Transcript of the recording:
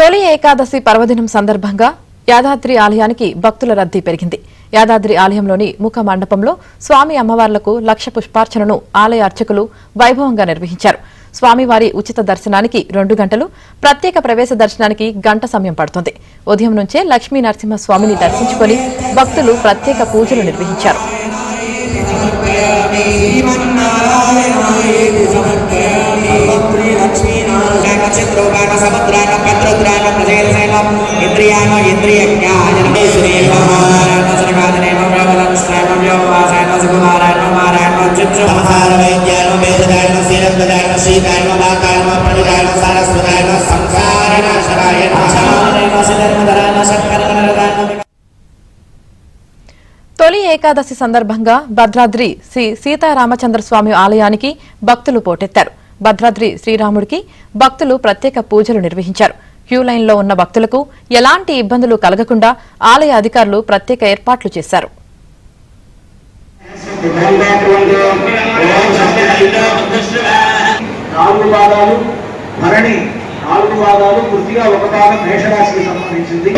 తొలి ఏకాదశి పర్వదినం సందర్భంగా యాదాద్రి ఆలయానికి భక్తుల రద్దీ పెరిగింది. యాదాద్రి ఆలయంలోని ముఖ మండపంలో స్వామి అమ్మవార్లకు లక్ష పుష్పార్చనను ఆలయ అర్చకులు వైభవంగా నిర్వహించారు. స్వామివారి ఉచిత దర్శనానికి 2 గంటలు, ప్రత్యేక ప్రవేశ దర్శనానికి గంట సమయం పడుతుంది. ఉదయం నుంచే లక్ష్మీ నరసింహస్వామిని దర్శించుకుని భక్తులు ప్రత్యేక పూజలు నిర్వహించారు. తొలి ఏకాదశి సందర్భంగా భద్రాద్రి శ్రీ సీతారామచంద్రస్వామి ఆలయానికి భక్తులు పోటెత్తారు. భద్రాద్రి శ్రీరాముడికి భక్తులు ప్రత్యేక పూజలు నిర్వహించారు. క్యూ లైన్లో ఉన్న భక్తులకు ఎలాంటి ఇబ్బందులు కలగకుండా ఆలయ అధికారులు ప్రత్యేక ఏర్పాట్లు చేశారు. నాలుగు వాదాలు పూర్తిగా ఒక భాగం మేషరాశికి సంబంధించింది.